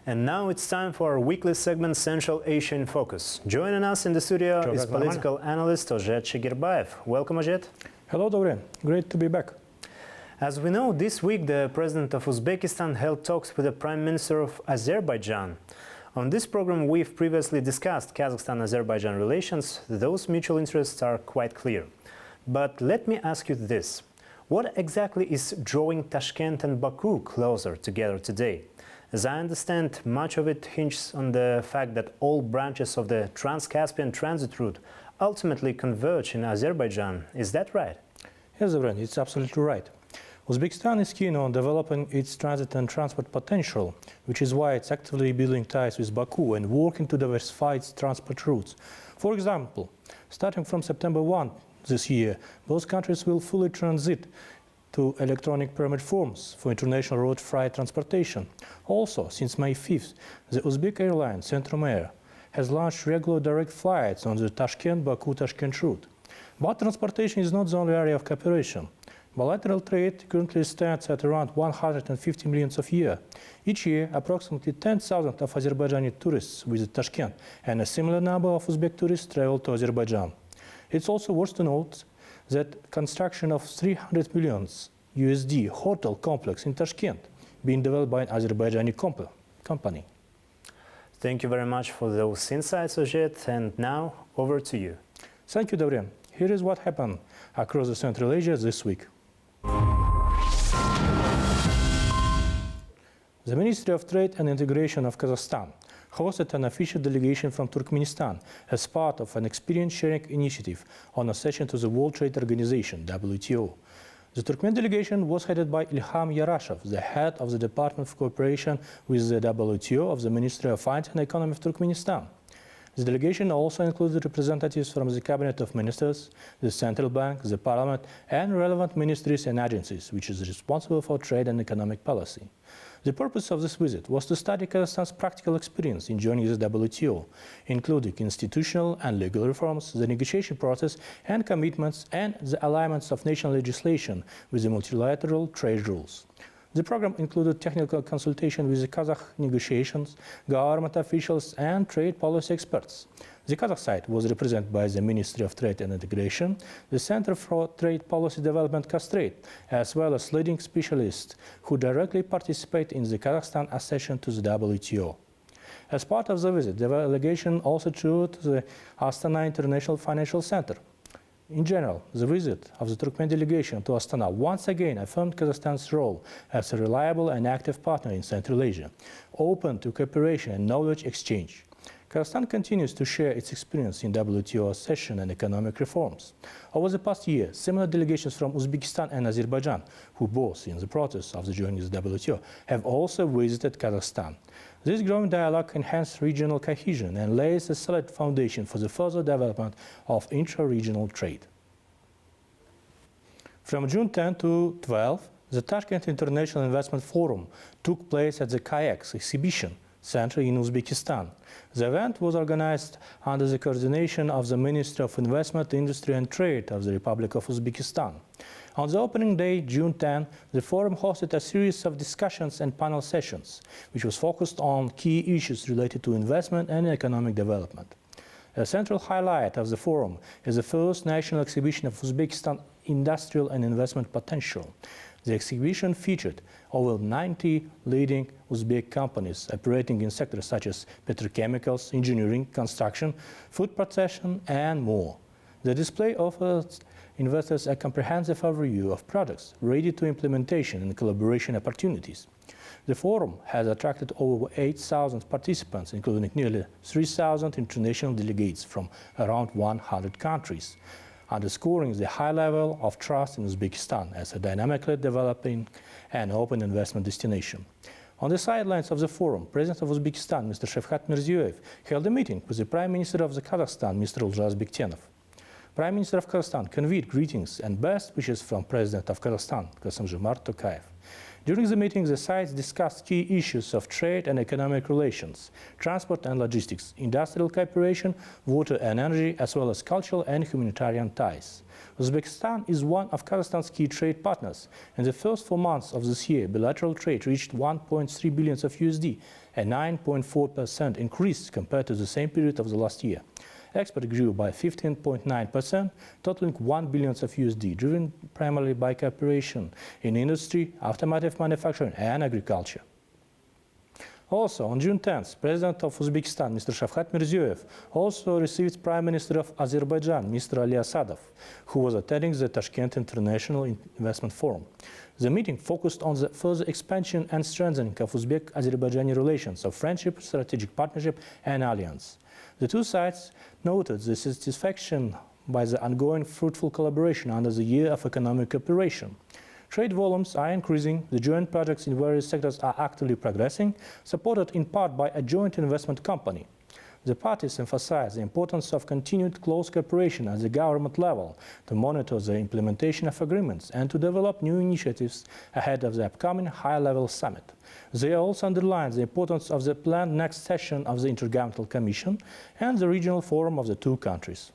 And now it's time for our weekly segment Central Asia in Focus. Joining us in the studio is political analyst Ozhet Shigirbayev. Welcome, Ozhet. Hello, Dorian. Great to be back. As we know, this week the president of Uzbekistan held talks with the Prime Minister of Azerbaijan. On this program, we've previously discussed Kazakhstan-Azerbaijan relations. Those mutual interests are quite clear. But let me ask you this. What exactly is drawing Tashkent and Baku closer together today? As I understand, much of it hinges on the fact that all branches of the Trans-Caspian transit route ultimately converge in Azerbaijan. Is that right? Yes, Dorian, it's absolutely right. Uzbekistan is keen on developing its transit and transport potential, which is why it's actively building ties with Baku and working to diversify its transport routes. For example, starting from September 1 this year, both countries will fully transit to electronic permit forms for international road freight transportation. Also, since May 5th, the Uzbek airline Centrum Air has launched regular direct flights on the Tashkent-Baku-Tashkent route. But transportation is not the only area of cooperation. Bilateral trade currently stands at around 150 million a year. Each year, approximately 10,000 of Azerbaijani tourists visit Tashkent, and a similar number of Uzbek tourists travel to Azerbaijan. It's also worth to note that construction of $300 million USD hotel complex in Tashkent being developed by an Azerbaijani company. Thank you very much for those insights, Ozhet, and now over to you. Thank you, Dorian. Here is what happened across the Central Asia this week. The Ministry of Trade and Integration of Kazakhstan hosted an official delegation from Turkmenistan as part of an experience-sharing initiative on accession to the World Trade Organization, WTO. The Turkmen delegation was headed by Ilham Yarashov, the head of the Department of Cooperation with the WTO of the Ministry of Finance and Economy of Turkmenistan. The delegation also included representatives from the Cabinet of Ministers, the Central Bank, the Parliament, and relevant ministries and agencies, which is responsible for trade and economic policy. The purpose of this visit was to study Kazakhstan's practical experience in joining the WTO, including institutional and legal reforms, the negotiation process and commitments, and the alignments of national legislation with the multilateral trade rules. The program included technical consultation with the Kazakh negotiations, government officials, and trade policy experts. The Kazakh side was represented by the Ministry of Trade and Integration, the Center for Trade Policy Development Castrate, as well as leading specialists who directly participate in the Kazakhstan accession to the WTO. As part of the visit, the delegation also toured the Astana International Financial Center. In general, the visit of the Turkmen delegation to Astana once again affirmed Kazakhstan's role as a reliable and active partner in Central Asia, open to cooperation and knowledge exchange. Kazakhstan continues to share its experience in WTO accession and economic reforms. Over the past year, similar delegations from Uzbekistan and Azerbaijan, who both in the process of joining the WTO, have also visited Kazakhstan. This growing dialogue enhances regional cohesion and lays a solid foundation for the further development of intra-regional trade. From June 10 to 12, the Tashkent International Investment Forum took place at the Kayaks exhibition center in Uzbekistan. The event was organized under the coordination of the Ministry of Investment, Industry and Trade of the Republic of Uzbekistan. On the opening day, June 10, the forum hosted a series of discussions and panel sessions, which was focused on key issues related to investment and economic development. A central highlight of the forum is the first national exhibition of Uzbekistan industrial and investment potential. The exhibition featured over 90 leading Uzbek companies operating in sectors such as petrochemicals, engineering, construction, food processing, and more. The display offers investors a comprehensive overview of products ready to implementation and collaboration opportunities. The forum has attracted over 8,000 participants, including nearly 3,000 international delegates from around 100 countries, underscoring the high level of trust in Uzbekistan as a dynamically developing and open investment destination. On the sidelines of the forum, President of Uzbekistan, Mr. Shavkat Mirziyoyev, held a meeting with the Prime Minister of Kazakhstan, Mr. Uljas Bektenov. Prime Minister of Kazakhstan conveyed greetings and best wishes from President of Kazakhstan, Kassym-Jomart Tokayev. During the meeting, the sides discussed key issues of trade and economic relations, transport and logistics, industrial cooperation, water and energy, as well as cultural and humanitarian ties. Uzbekistan is one of Kazakhstan's key trade partners. In the first 4 months of this year, bilateral trade reached 1.3 billion of USD, a 9.4% increase compared to the same period of the last year. Export grew by 15.9%, totaling $1 billion of USD, driven primarily by cooperation in industry, automotive manufacturing, and agriculture. Also, on June 10th, President of Uzbekistan, Mr. Shavkat Mirziyoyev, also received Prime Minister of Azerbaijan, Mr. Ali Asadov, who was attending the Tashkent International Investment Forum. The meeting focused on the further expansion and strengthening of Uzbek-Azerbaijani relations of friendship, strategic partnership, and alliance. The two sides noted the satisfaction by the ongoing fruitful collaboration under the Year of Economic Cooperation. Trade volumes are increasing, the joint projects in various sectors are actively progressing, supported in part by a joint investment company. The parties emphasize the importance of continued close cooperation at the government level to monitor the implementation of agreements and to develop new initiatives ahead of the upcoming high-level summit. They also underline the importance of the planned next session of the Intergovernmental Commission and the regional forum of the two countries.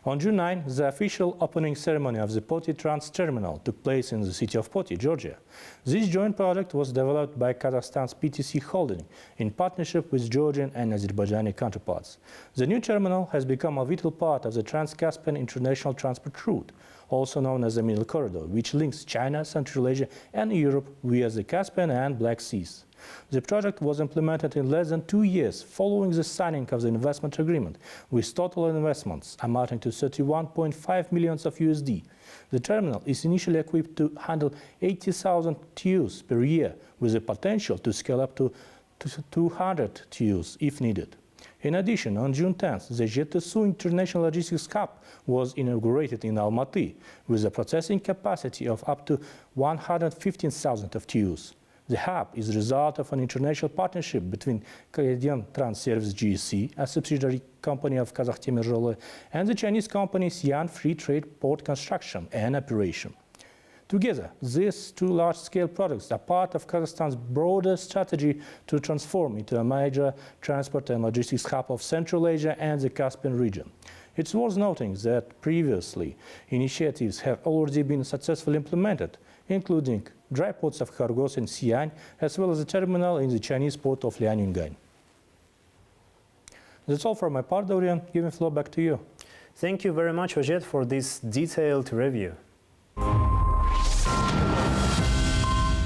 On June 9, the official opening ceremony of the Poti Trans Terminal took place in the city of Poti, Georgia. This joint project was developed by Kazakhstan's PTC Holding in partnership with Georgian and Azerbaijani counterparts. The new terminal has become a vital part of the Trans-Caspian international transport route, also known as the Middle Corridor, which links China, Central Asia, and Europe via the Caspian and Black Seas. The project was implemented in less than 2 years following the signing of the investment agreement, with total investments amounting to $31.5 million of USD. The terminal is initially equipped to handle 80,000 TEUs per year, with the potential to scale up to 200 TEUs if needed. In addition, on June 10th, the Jet2Su International Logistics Hub was inaugurated in Almaty, with a processing capacity of up to 115,000 of TEUs. The hub is the result of an international partnership between Canadian Transservice GSC, a subsidiary company of Kazakh Temirjoly, and the Chinese company Xi'an Free Trade Port Construction and Operation. Together, these two large-scale projects are part of Kazakhstan's broader strategy to transform into a major transport and logistics hub of Central Asia and the Caspian region. It's worth noting that previously, initiatives have already been successfully implemented, including dry ports of Khargos and Xi'an, as well as a terminal in the Chinese port of Lianyungan. That's all from my part, Dorian. Giving the floor back to you. Thank you very much, Ojet, for this detailed review.